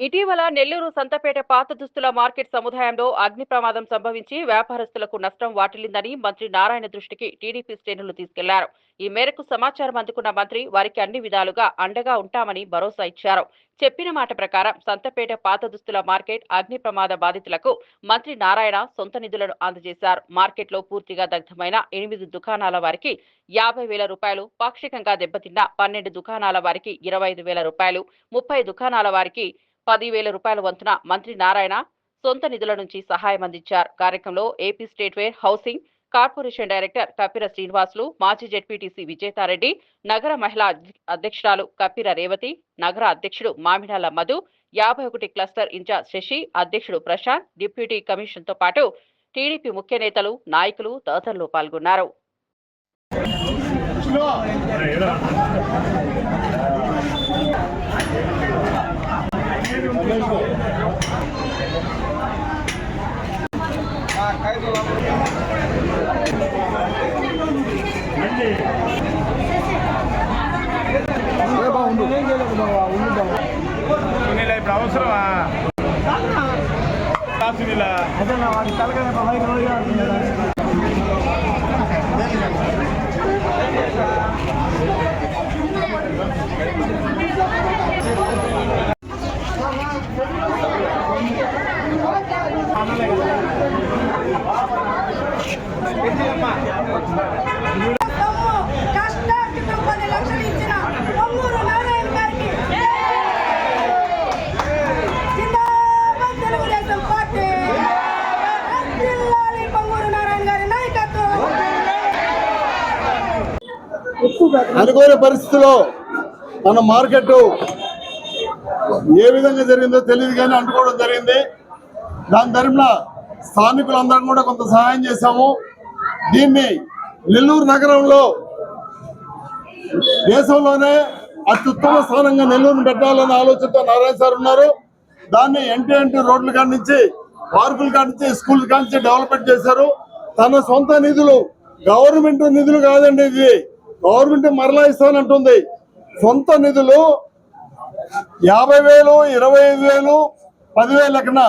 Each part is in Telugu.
ఇటీవల నెల్లూరు సంతపేట పాత దుస్తుల మార్కెట్ సముదాయంలో అగ్ని ప్రమాదం సంభవించి వ్యాపారస్తులకు నష్టం వాటిల్లిందని మంత్రి నారాయణ దృష్టికి టీడీపీ శ్రేణులు తీసుకెళ్లారు. ఈ మేరకు సమాచారం అందుకున్న మంత్రి వారికి అన్ని విధాలుగా అండగా ఉంటామని భరోసా ఇచ్చారు. చెప్పిన మాట ప్రకారం సంతపేట పాత దుస్తుల మార్కెట్ అగ్ని ప్రమాద బాధితులకు మంత్రి నారాయణ సొంత నిధులను అందజేశారు. మార్కెట్లో పూర్తిగా దగ్ధమైన 8 దుకాణాల వారికి 50,000 రూపాయలు, పాక్షికంగా దెబ్బతిన్న 12 దుకాణాల వారికి 25,000 రూపాయలు, 30 దుకాణాల వారికి 10,000 రూపాయల వంతున మంత్రి నారాయణ సొంత నిధుల నుంచి సహాయం అందించారు. కార్యక్రమంలో AP state warehousing corporation director Kappira Srinivasulu, మాజీ జెడ్పీటీసీ విజేతారెడ్డి, నగర మహిళా అధ్యక్షురాలు కప్పిర రేవతి, నగర అధ్యక్షుడు మామిడాల మధు, 51 క్లస్టర్ ఇన్ఛార్జ్ శశి, అధ్యక్షుడు ప్రశాంత్, డిప్యూటీ కమిషన్తో పాటు టీడీపీ ముఖ్య నేతలు, నాయకులు తదితరులు పాల్గొన్నారు. ఇప్పుడు అవసరమా అనుకోని పరిస్థితుల్లో మన మార్కెట్ ఏ విధంగా జరిగిందో తెలియదు కానీ అంటుకోవడం జరిగింది. దాని తరపున స్థానికులందరం కూడా కొంత సహాయం చేశాము. దీన్ని నెల్లూరు నగరంలో దేశంలోనే అత్యుత్తమ స్థానంగా నెల్లూరును పెట్టాలనే ఆలోచనతో నారాయణ సార్ ఉన్నారు. దాన్ని ఎంటీ రోడ్ల కాడి నుంచి, పార్కుల కాడి నుంచి, స్కూల్ కాడి నుంచి డెవలప్మెంట్ చేశారు. తన సొంత నిధులు, గవర్నమెంట్ నిధులు కాదండి, ఇది గవర్నమెంట్ మరలా ఇస్తానంటుంది. సొంత నిధులు 50,000, 25,000, 10,000 లెక్కన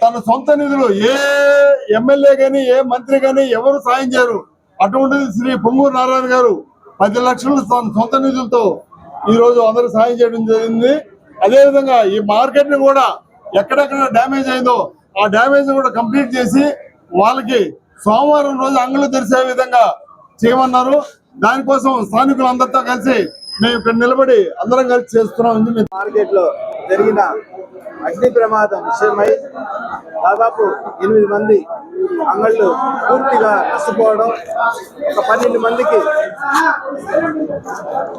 తన సొంత నిధులు ఏ ఎమ్మెల్యే గాని ఏ మంత్రి గాని ఎవరు సాయం చేయరు. అటువంటిది శ్రీ పొంగూరు నారాయణ గారు 10 లక్షలు తన సొంత నిధులతో ఈ రోజు అందరూ సాయం చేయడం జరిగింది. అదేవిధంగా ఈ మార్కెట్ ని కూడా ఎక్కడెక్కడ డ్యామేజ్ అయిందో ఆ డ్యామేజ్ కూడా కంప్లీట్ చేసి వాళ్ళకి సోమవారం రోజు అంగళ్ళు తెరిచే విధంగా చేయమన్నారు. దానికోసం స్థానికులందరితో కలిసి మేము ఇక్కడ నిలబడి అందరం కలిసి చేస్తున్నాం. మార్కెట్ లో జరిగిన అగ్ని ప్రమాదం విషయమై దాదాపు 8 మంది అంగళ్ళు పూర్తిగా నష్టపోవడం, ఒక 12 మందికి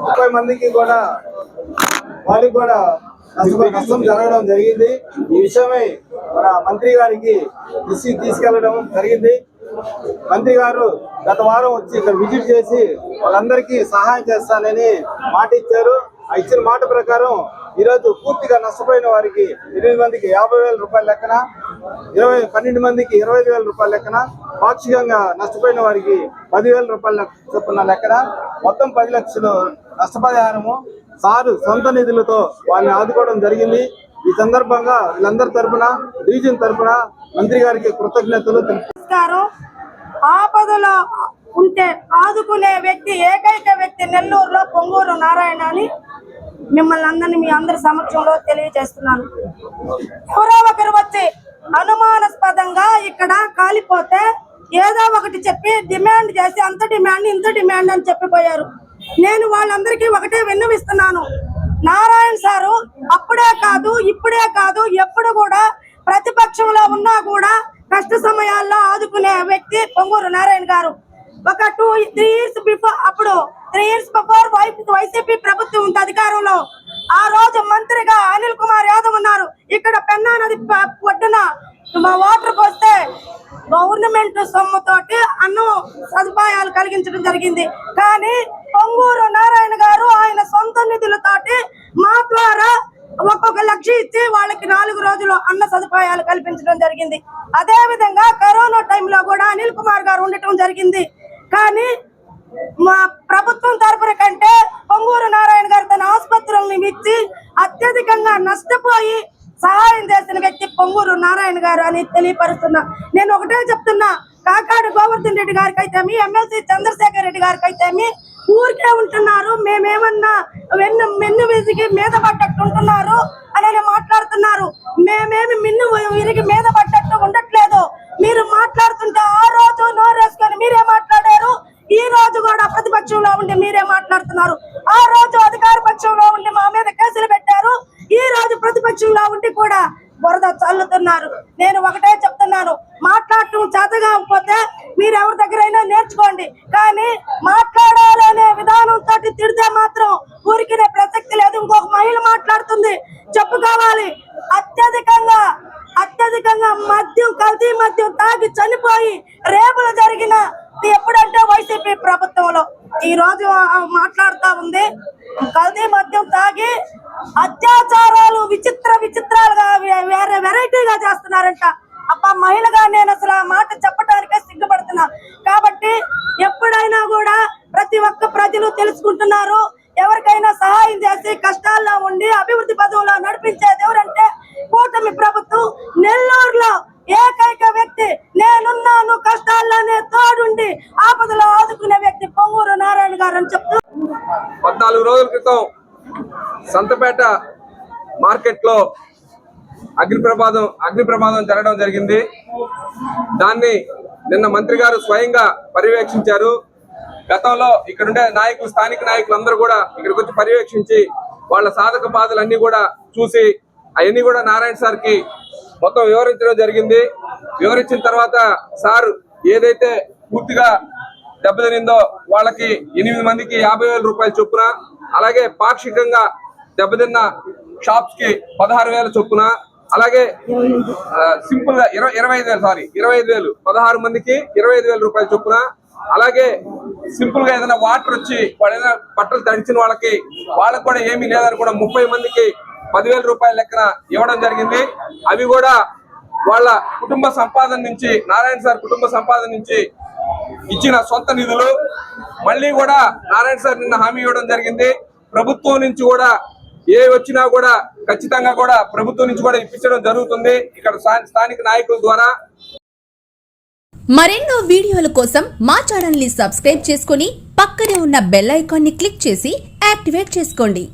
30 మందికి కూడా వారికి కూడా నష్టం జరగడం జరిగింది. ఈ విషయమై మన మంత్రి గారికి దృష్టికి తీసుకెళ్లడం జరిగింది. మంత్రి గారు గత వారం వచ్చి ఇక్కడ విజిట్ చేసి వాళ్ళందరికీ సహాయం చేస్తానని మాట ఇచ్చారు. ఆ ఇచ్చిన మాట ప్రకారం ఈరోజు పూర్తిగా నష్టపోయిన వారికి 8 మందికి 50,000 రూపాయల లెక్కన, 12 మందికి 25,000 రూపాయల లెక్కన, పాక్షికంగా నష్టపోయిన వారికి 10,000 రూపాయల చొప్పున లెక్కన మొత్తం 10 లక్షలు నష్టపరిహారము సారు సొంత నిధులతో వారిని ఆదుకోవడం జరిగింది. ఈ సందర్భంగా వీళ్ళందరి తరఫున, డివిజన్ తరఫున మంత్రి గారికి కృతజ్ఞతలు తెలుపుతారు. ఆపదలో ఉంటే ఆదుకునే వ్యక్తి, ఏకైక వ్యక్తి నెల్లూరులో పొంగూరు నారాయణ అని మిమ్మల్ని అందరినీ మీ అందరి సమక్షంలో తెలియజేస్తున్నాను. ఎవరో ఒకరు వచ్చి అనుమానాస్పదంగా ఇక్కడ కాలిపోతే ఏదో ఒకటి చెప్పి డిమాండ్ చేసి అంత డిమాండ్ ఇంత డిమాండ్ అని చెప్పిపోయారు. నేను వాళ్ళందరికీ ఒకటే విన్నవిస్తున్నాను. నారాయణ సారు అప్పుడే కాదు, ఇప్పుడే కాదు, ఎప్పుడు కూడా ప్రతిపక్షంలో ఉన్నా కూడా కష్ట సమయాల్లో ఆదుకునే వ్యక్తి పొంగూరు నారాయణ గారు. ఒక 3 years బిఫోర్, అప్పుడు 3 years బిఫోర్ వైసీపీ ప్రభుత్వం ఉంది అధికారంలో. ఆ రోజు మంత్రిగా అనిల్ కుమార్ యాదవ్ ఉన్నారు. ఇక్కడ పెన్నా నది ఒడ్డున వాటర్ పోస్తే గవర్నమెంట్ సొమ్ముతోటి అన్నం సదుపాయాలు కలిగించడం జరిగింది. కానీ పొంగూరు నారాయణ గారు ఆయన సొంత నిధులతోటి మా ద్వారా ఒక్కొక్క లక్ష ఇచ్చి వాళ్ళకి 4 రోజులు అన్న సదుపాయాలు కల్పించడం జరిగింది. అదే విధంగా కరోనా టైంలో కూడా అనిల్ కుమార్ గారు ఉండటం జరిగింది. కానీ మా ప్రభుత్వం తరపున కంటే పొంగూరు నారాయణ గారు తన ఆసుపత్రులను ఇచ్చి అత్యధికంగా నష్టపోయి సహాయం చేసిన వ్యక్తి పొంగూరు నారాయణ గారు అని తెలియపరుస్తున్నా. నేను ఒకటే చెప్తున్నా, కాకాడు గోవర్ధన్ రెడ్డి గారికి అయితేమి, ఎమ్మెల్సీ చంద్రశేఖర్ రెడ్డి గారికి అయితేమి ఊరికే ఉంటున్నారు, మేమేమన్నా మిన్ను విరిగి మీద పడ్డట్టు ఉంటున్నారు అని మాట్లాడుతున్నారు. మేమేమి మిన్ను విరిగి మీద పడ్డట్టు ఉండట్లేదు. మీరు మాట్లాడుతుంటే ఆ రోజు నోరేసుకొని మీరే మాట్లాడారు, ఈ రోజు కూడా ప్రతిపక్షంలో ఉండి మీరే మాట్లాడుతున్నారు. ఆ రోజు అధికార పక్షంలో ఉండి మా మీద కేసులు పెట్టారు, ఈ రోజు ప్రతిపక్షంలో ఉండి కూడా బురద చల్లుతున్నారు. నేను ఒకటే చెప్తున్నాను, మాట్లాడటం చేతగాకపోతే మీరు ఎవరి దగ్గరైనా నేర్చుకోండి, కానీ మాట్లాడాలనే విధానంతో తిడితే మాత్రం ఊరికినే ప్రసక్తి లేదు. ఇంకొక మహిళ మాట్లాడుతుంది, చెప్పుకోవాలి. అత్యధికంగా మద్యం, కల్తీ మద్యం తాగి చనిపోయి రేపులు జరిగిన ఎప్పుడంటే వైసీపీ ప్రభుత్వంలో. ఈ రోజు మాట్లాడుతా ఉంది, కల్తీ మద్యం తాగి అత్యాచారాలు విచిత్రాలుగా వేరే వెరైటీగా చేస్తున్నారంట. అప్ప మహిళగా నేను అసలు ఆ మాట చెప్పడానికే సిగ్గుపడుతున్నా. కాబట్టి ఎప్పుడైనా కూడా ప్రతి ఒక్క ప్రజలు తెలుసుకుంటున్నారు, ఎవరికైనా సహాయం చేసి కష్టాల్లో ఉండి అభివృద్ధి పదవులో నడిపించేది ఎవరంటే కూటమి ప్రభుత్వం. నెల్లూరులో ఏకైక వ్యక్తి నేనున్నాను, కష్టాల్లోనే తోడుండి ఆపదలో ఆదుకునే వ్యక్తి పొంగూరు నారాయణ గారు అని చెప్తూ 14 రోజుల క్రితం సంతపేట మార్కెట్ లో అగ్ని ప్రమాదం జరగడం జరిగింది. దాన్ని నిన్న మంత్రి గారు స్వయంగా పర్యవేక్షించారు. గతంలో ఇక్కడుండే నాయకులు, స్థానిక నాయకులు అందరూ కూడా ఇక్కడికి వచ్చి పర్యవేక్షించి వాళ్ళ సాధక బాధలన్నీ కూడా చూసి అవన్నీ కూడా నారాయణ సార్కి మొత్తం వివరించడం జరిగింది. వివరించిన తర్వాత సార్ ఏదైతే పూర్తిగా దెబ్బతినిందో వాళ్ళకి 8 మందికి 50,000 రూపాయల చొప్పున, అలాగే పాక్షికంగా దెబ్బతిన్న షాప్స్ కి 16,000 చొప్పున, అలాగే సింపుల్ గా 25,000 16 మందికి 25,000 రూపాయల చొప్పున, అలాగే సింపుల్ గా ఏదైనా వాటర్ వచ్చి వాళ్ళు ఏదైనా బట్టలు తడిచిన వాళ్ళకి కూడా ఏమీ లేదని కూడా 30 మందికి 10,000 రూపాయల లెక్కన ఇవ్వడం జరిగింది. అవి కూడా వాళ్ళ కుటుంబ సంపాదన నుంచి, నారాయణ సార్ కుటుంబ సంపాదన నుంచి ఇచ్చిన సొంత నిధులు. మళ్ళీ కూడా నారాయణ సార్ నిన్న హామీ ఇవ్వడం జరిగింది, ప్రభుత్వం నుంచి కూడా ఏ వచ్చినా కూడా ఖచ్చితంగా కూడా ప్రభుత్వం నుంచి కూడా ఇప్పించడం జరుగుతుంది ఇక్కడ స్థానిక నాయకుల ద్వారా. మరెన్నో వీడియోల కోసం మా ఛానల్ ని సబ్స్క్రైబ్ చేసుకుని పక్కనే ఉన్న బెల్ ఐకాన్ ని క్లిక్ చేసి యాక్టివేట్ చేసుకోండి.